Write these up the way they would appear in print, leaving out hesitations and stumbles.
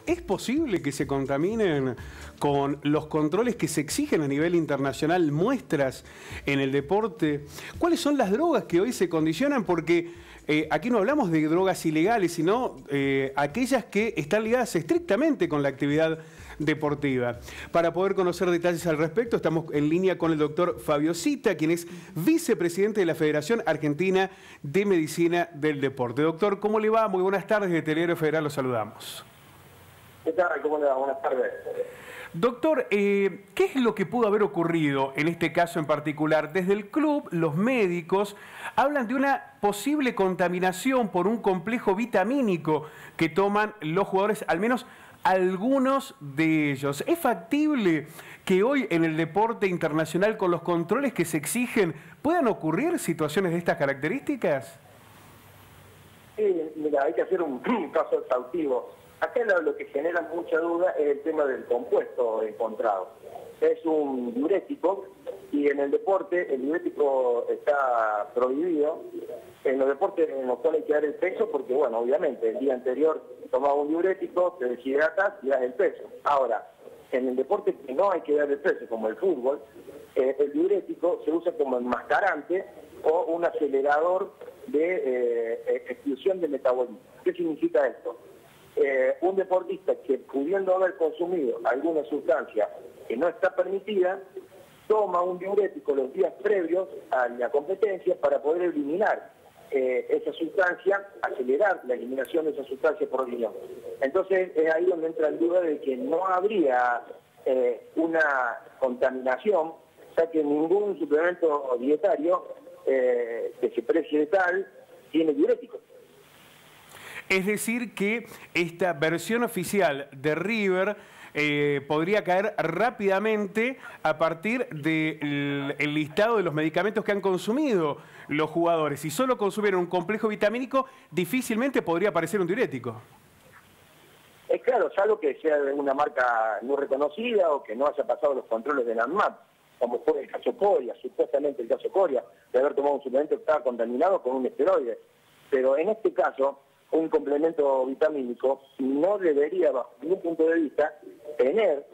¿Es posible que se contaminen con los controles que se exigen a nivel internacional, muestras en el deporte? ¿Cuáles son las drogas que hoy se condicionan? Porque aquí no hablamos de drogas ilegales, sino aquellas que están ligadas estrictamente con la actividad deportiva. Para poder conocer detalles al respecto, estamos en línea con el doctor Fabio Zita, quien es vicepresidente de la Federación Argentina de Medicina del Deporte. Doctor, ¿cómo le va? Muy buenas tardes, de Telegrafo Federal los saludamos. ¿Qué tal? ¿Cómo le va? Buenas tardes. Doctor, ¿qué es lo que pudo haber ocurrido en este caso en particular? Desde el club, los médicos hablan de una posible contaminación por un complejo vitamínico que toman los jugadores, al menos algunos de ellos. ¿Es factible que hoy en el deporte internacional, con los controles que se exigen, puedan ocurrir situaciones de estas características? Sí, mira, hay que hacer un caso exhaustivo. Acá lo que genera mucha duda es el tema del compuesto encontrado. Es un diurético y en el deporte el diurético está prohibido. En los deportes en los cuales hay que dar el peso porque, bueno, obviamente el día anterior tomaba un diurético, te deshidratas y das el peso. Ahora, en el deporte que no hay que dar el peso, como el fútbol, el diurético se usa como enmascarante o un acelerador de exclusión de metabolismo. ¿Qué significa esto? Un deportista que, pudiendo haber consumido alguna sustancia que no está permitida, toma un diurético los días previos a la competencia para poder eliminar esa sustancia, acelerar la eliminación de esa sustancia por riñón. Entonces es ahí donde entra en duda de que no habría una contaminación, ya que ningún suplemento dietario que se precie tal tiene diuréticos. Es decir que esta versión oficial de River podría caer rápidamente a partir del listado de los medicamentos que han consumido los jugadores. Si solo consumieron un complejo vitamínico, difícilmente podría aparecer un diurético. Es claro, salvo que sea de una marca no reconocida o que no haya pasado los controles de la ANMAT, como fue el caso Coria, supuestamente el caso Coria, de haber tomado un suplemento que estaba contaminado con un esteroide. Pero en este caso, un complemento vitamínico no debería, bajo ningún punto de vista, tener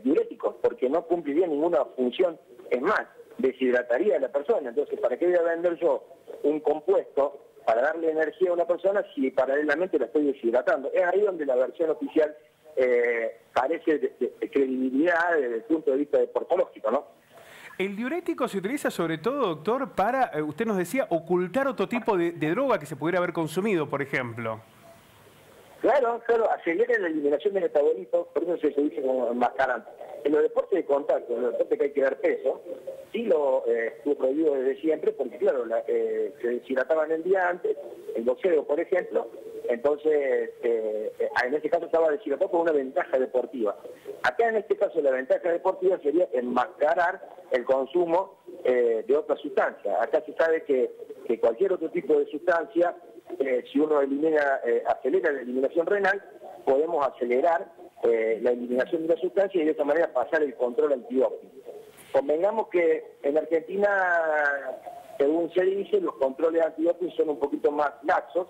diuréticos, porque no cumpliría ninguna función. Es más, deshidrataría a la persona. Entonces, ¿para qué voy a vender yo un compuesto para darle energía a una persona si paralelamente la estoy deshidratando? Es ahí donde la versión oficial carece de credibilidad desde el punto de vista deportológico, ¿no? El diurético se utiliza sobre todo, doctor, para, usted nos decía, ocultar otro tipo de droga que se pudiera haber consumido, por ejemplo. Claro, acelera la eliminación de metabolitos, por eso se dice como enmascarante. En los deportes de contacto, en los deportes que hay que dar peso, sí lo estuvo prohibido desde siempre, porque claro, se deshidrataban el día antes, el boxeo, por ejemplo, entonces en este caso estaba deshidratado con una ventaja deportiva. Acá en este caso la ventaja deportiva sería enmascarar el consumo de otra sustancia. Acá se sabe que cualquier otro tipo de sustancia, si uno acelera la eliminación renal, podemos acelerar la eliminación de la sustancia y de esa manera pasar el control antidoping. Convengamos que en Argentina, según se dice, los controles antidoping son un poquito más laxos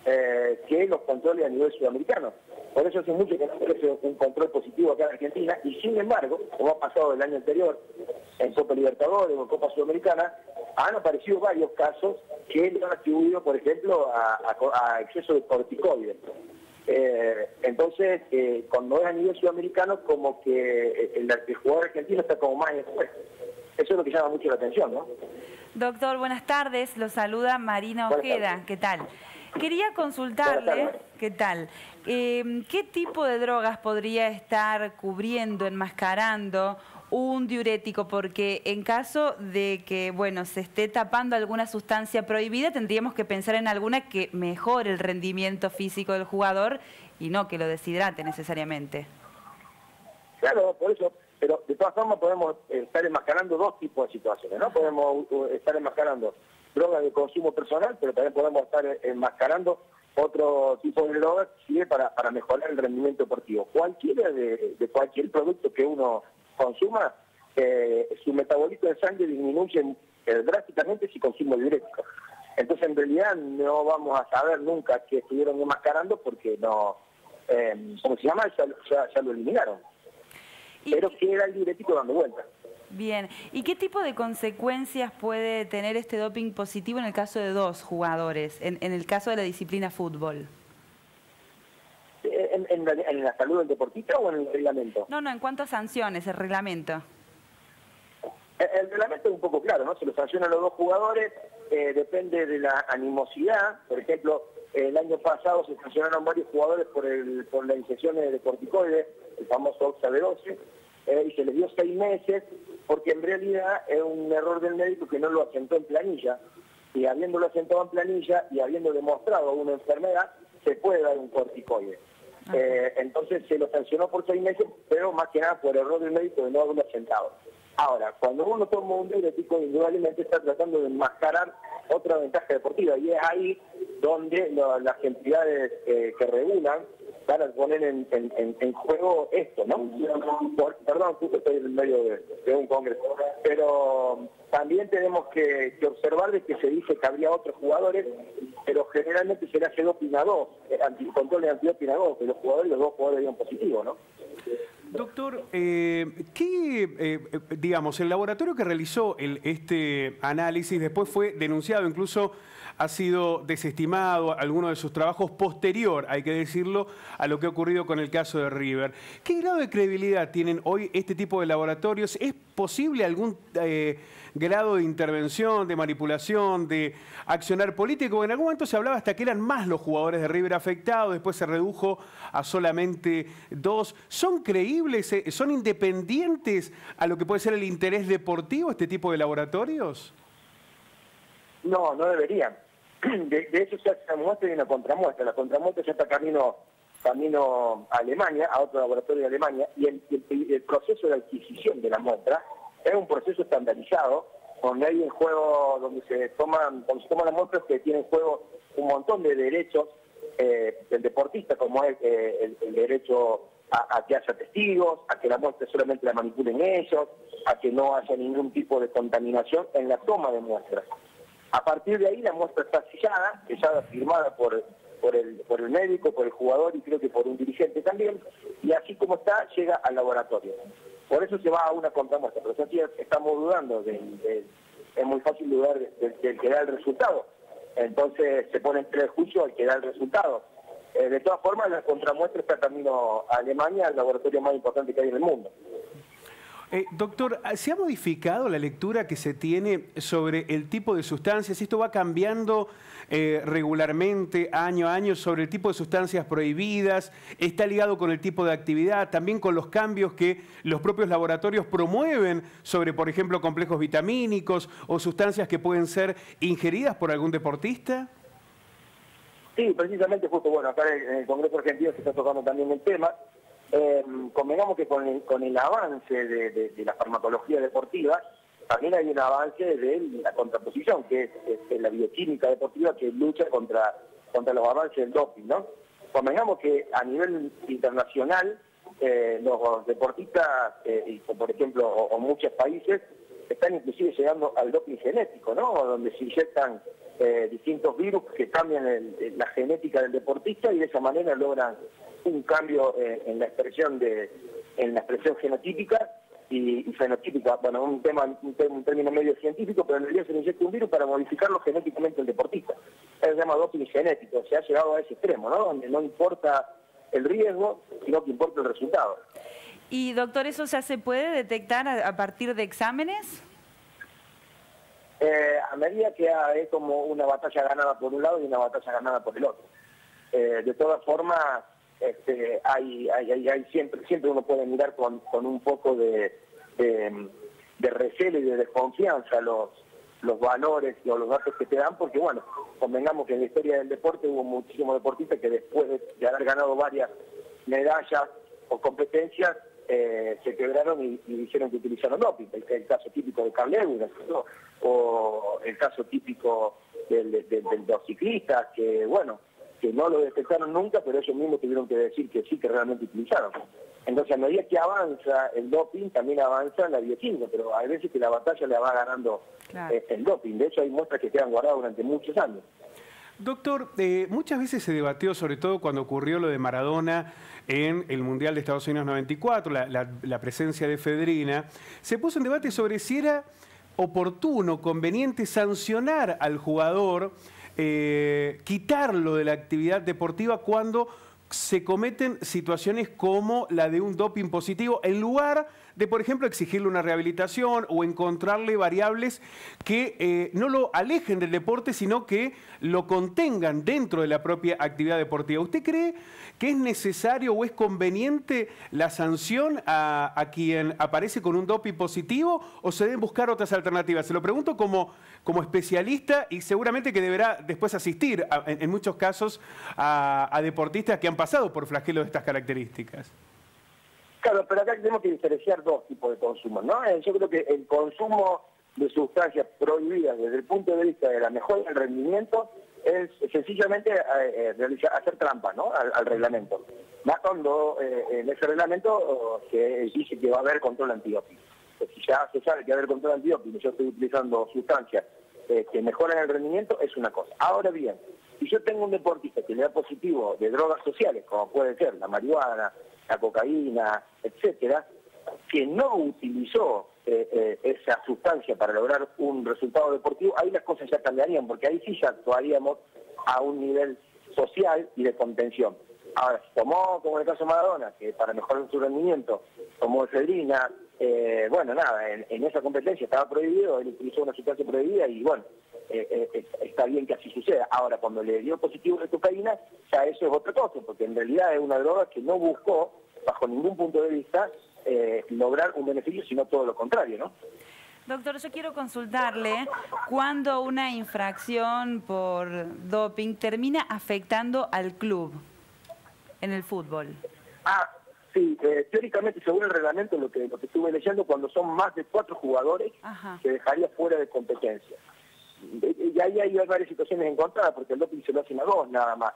que los controles a nivel sudamericano. Por eso hace mucho que no ofrece un control positivo acá en Argentina y sin embargo, como ha pasado el año anterior en Copa Libertadores o en Copa Sudamericana, han aparecido varios casos que le han atribuido, por ejemplo, a exceso de corticoides. Entonces, cuando es a nivel sudamericano, como que el jugador argentino está como más expuesto. Eso es lo que llama mucho la atención, ¿no? Doctor, buenas tardes. Lo saluda Marina Ojeda. ¿Qué tal? Quería consultarle, ¿qué tal? ¿Qué tipo de drogas podría estar cubriendo, enmascarando un diurético? Porque en caso de que, bueno, se esté tapando alguna sustancia prohibida, tendríamos que pensar en alguna que mejore el rendimiento físico del jugador y no que lo deshidrate necesariamente. Claro, por eso, pero de todas formas podemos estar enmascarando dos tipos de situaciones, ¿no? Podemos estar enmascarando drogas de consumo personal, pero también podemos estar enmascarando otro tipo de drogas que sirve para mejorar el rendimiento deportivo. Cualquiera de cualquier producto que uno consuma, su metabolito de sangre disminuye drásticamente si consume diurético. Entonces, en realidad, no vamos a saber nunca que estuvieron enmascarando porque no ¿cómo se llama? Ya lo eliminaron. Pero queda el diurético dando vueltas. Bien. ¿Y qué tipo de consecuencias puede tener este doping positivo en el caso de dos jugadores, en el caso de la disciplina fútbol? ¿En la salud del deportista o en el reglamento? No, en cuanto a sanciones, el reglamento. El reglamento es un poco claro, ¿no? Se lo sancionan los dos jugadores, depende de la animosidad. Por ejemplo, el año pasado se sancionaron varios jugadores por la inyección de corticoides, el famoso Oxa-B12, y se les dio 6 meses, porque en realidad es un error del médico que no lo asentó en planilla, y habiéndolo asentado en planilla y habiendo demostrado una enfermedad, se puede dar un corticoide. Entonces se lo sancionó por 6 meses, pero más que nada por error del médico de no haberlo asentado. Ahora, cuando uno toma un diurético, indudablemente está tratando de enmascarar otra ventaja deportiva, y es ahí donde las entidades que regulan van a poner en juego esto, ¿no? Perdón, justo estoy en medio de un congreso, pero también tenemos que observar de que se dice que habría otros jugadores, pero generalmente se le hace doping a dos, control de antidoping a dos, que los dos jugadores dieron positivo, ¿no? Doctor, digamos, el laboratorio que realizó este análisis después fue denunciado, incluso ha sido desestimado alguno de sus trabajos posterior, hay que decirlo, a lo que ha ocurrido con el caso de River. ¿Qué grado de credibilidad tienen hoy este tipo de laboratorios? ¿Es posible algún grado de intervención, de manipulación, de accionar político? En algún momento se hablaba hasta que eran más los jugadores de River afectados, después se redujo a solamente 2. ¿Son creíbles, son independientes a lo que puede ser el interés deportivo este tipo de laboratorios? No deberían. De hecho se hace una muestra y una contramuestra. La contramuestra ya está camino a Alemania, a otro laboratorio de Alemania, y el proceso de adquisición de la muestra es un proceso estandarizado, donde hay en juego, donde se toman las muestras que tienen en juego un montón de derechos del deportista, como es el derecho a que haya testigos, a que la muestra solamente la manipulen ellos, a que no haya ningún tipo de contaminación en la toma de muestras. A partir de ahí la muestra está sellada firmada por el médico, por el jugador y creo que por un dirigente también, y así como está, llega al laboratorio. Por eso se va a una contramuestra, pero si estamos dudando, es muy fácil dudar del que da el resultado. Entonces se pone en prejuicio al que da el resultado. De todas formas, la contramuestra está camino a Alemania, el laboratorio más importante que hay en el mundo. Doctor, ¿se ha modificado la lectura que se tiene sobre el tipo de sustancias? ¿Esto va cambiando regularmente, año a año, sobre el tipo de sustancias prohibidas? ¿Está ligado con el tipo de actividad? ¿También con los cambios que los propios laboratorios promueven sobre, por ejemplo, complejos vitamínicos o sustancias que pueden ser ingeridas por algún deportista? Sí, precisamente justo, acá en el Congreso Argentino se está tocando también el tema. Convengamos que con el avance de la farmacología deportiva, también hay un avance de la contraposición, que es la bioquímica deportiva que lucha contra los avances del doping, ¿no? Convengamos que a nivel internacional, los deportistas, por ejemplo, o muchos países, están inclusive llegando al doping genético, ¿no? Donde se inyectan distintos virus que cambian la genética del deportista y de esa manera logran un cambio en la expresión genotípica y fenotípica. Bueno, un término medio científico, pero en realidad se le inyecta un virus para modificarlo genéticamente el deportista. Eso se llama doping genético. Se ha llegado a ese extremo, ¿no? Donde no importa el riesgo, sino que importa el resultado. Y doctor, ¿eso se puede detectar a partir de exámenes? A medida que es como una batalla ganada por un lado y una batalla ganada por el otro. De todas formas, siempre uno puede mirar con un poco de recelo y de desconfianza los valores o los datos que te dan, porque convengamos que en la historia del deporte hubo muchísimos deportistas que después de haber ganado varias medallas o competencias, se quebraron y dijeron que utilizaron doping. El caso típico de Carl Lewis, ¿no? O el caso típico de los ciclistas, que no lo detectaron nunca, pero ellos mismos tuvieron que decir que sí, que realmente utilizaron. Entonces, a medida que avanza el doping, también avanza la bioquímica, pero hay veces que la batalla la va ganando el doping. De hecho, hay muestras que quedan guardadas durante muchos años. Doctor, muchas veces se debatió, sobre todo cuando ocurrió lo de Maradona en el Mundial de Estados Unidos 94, la presencia de efedrina, se puso en debate sobre si era oportuno, conveniente sancionar al jugador, quitarlo de la actividad deportiva cuando se cometen situaciones como la de un doping positivo, en lugar de, por ejemplo, exigirle una rehabilitación o encontrarle variables que no lo alejen del deporte, sino que lo contengan dentro de la propia actividad deportiva. ¿Usted cree que es necesario o es conveniente la sanción a quien aparece con un doping positivo o se deben buscar otras alternativas? Se lo pregunto como especialista y seguramente que deberá después asistir en muchos casos a deportistas que han pasado por flagelos de estas características. Claro, pero acá tenemos que diferenciar dos tipos de consumo, ¿no? Yo creo que el consumo de sustancias prohibidas desde el punto de vista de la mejora del rendimiento es sencillamente hacer trampa, ¿no? Al reglamento. Más cuando en ese reglamento se dice que va a haber control antidoping. Pues si ya se sabe que va a haber control antidoping y yo estoy utilizando sustancias que mejoran el rendimiento, es una cosa. Ahora bien, si yo tengo un deportista que le da positivo de drogas sociales, como puede ser la marihuana, la cocaína, etcétera, que no utilizó esa sustancia para lograr un resultado deportivo, ahí las cosas ya cambiarían, porque ahí sí ya actuaríamos a un nivel social y de contención. Ahora, si tomó, como en el caso de Maradona, que para mejorar su rendimiento tomó efedrina, bueno, nada, en esa competencia estaba prohibido, él utilizó una sustancia prohibida y bueno, está bien que así suceda. Ahora, cuando le dio positivo de cocaína, ya eso es otra cosa, porque en realidad es una droga que no buscó, bajo ningún punto de vista, lograr un beneficio, sino todo lo contrario, ¿no? Doctor, yo quiero consultarle cuándo una infracción por doping termina afectando al club en el fútbol. Sí, teóricamente, según el reglamento, lo que estuve leyendo, cuando son más de 4 jugadores, se dejaría fuera de competencia. Y ahí hay varias situaciones encontradas, porque el doping se lo hacen a 2 nada más,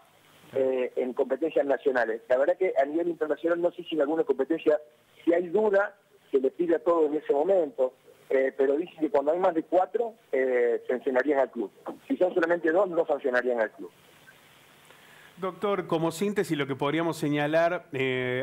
en competencias nacionales. La verdad que a nivel internacional no sé si en alguna competencia, si hay duda, se le pide a todo en ese momento, pero dicen que cuando hay más de 4, sancionarían al club. Si son solamente 2, no sancionarían al club. Doctor, como síntesis, lo que podríamos señalar,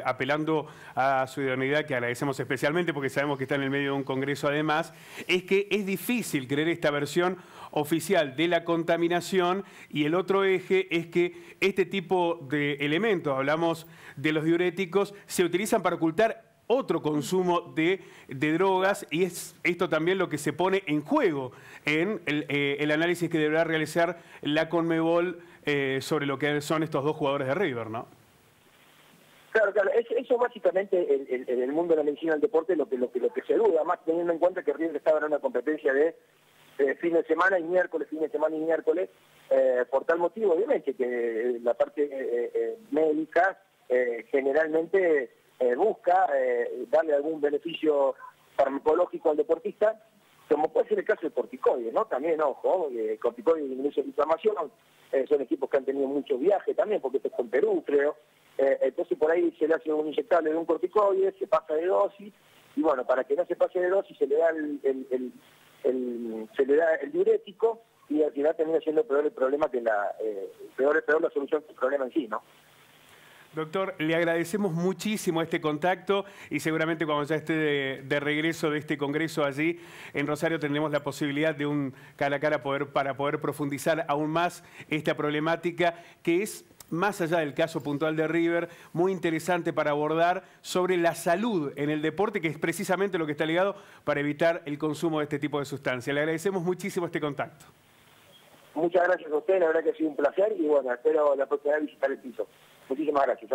apelando a su idoneidad, que agradecemos especialmente porque sabemos que está en el medio de un congreso además, es que es difícil creer esta versión oficial de la contaminación, y el otro eje es que este tipo de elementos, hablamos de los diuréticos, se utilizan para ocultar otro consumo de drogas, y es esto también lo que se pone en juego en el análisis que deberá realizar la Conmebol sobre lo que son estos 2 jugadores de River, ¿no? Claro, eso básicamente en el mundo de la medicina del deporte lo que se duda, más teniendo en cuenta que River estaba en una competencia de fin de semana y miércoles, por tal motivo, obviamente, que la parte médica generalmente busca darle algún beneficio farmacológico al deportista, como puede ser el caso de corticoides, ¿no? También, ojo, corticoides disminuyen la inflamación, son equipos que han tenido muchos viajes también, porque esto es con Perú, creo. Entonces por ahí se le hace un inyectable de un corticoide, se pasa de dosis, y bueno, para que no se pase de dosis se le da el diurético, y al final termina siendo peor el problema que peor la solución que el problema en sí, ¿no? Doctor, le agradecemos muchísimo este contacto, y seguramente cuando ya esté de regreso de este congreso allí en Rosario tendremos la posibilidad de un cara a cara para poder profundizar aún más esta problemática, que es, más allá del caso puntual de River, muy interesante para abordar sobre la salud en el deporte, que es precisamente lo que está ligado para evitar el consumo de este tipo de sustancias. Le agradecemos muchísimo este contacto. Muchas gracias a usted, la verdad que ha sido un placer, y bueno, espero la oportunidad de visitar el piso. Muchísimas gracias.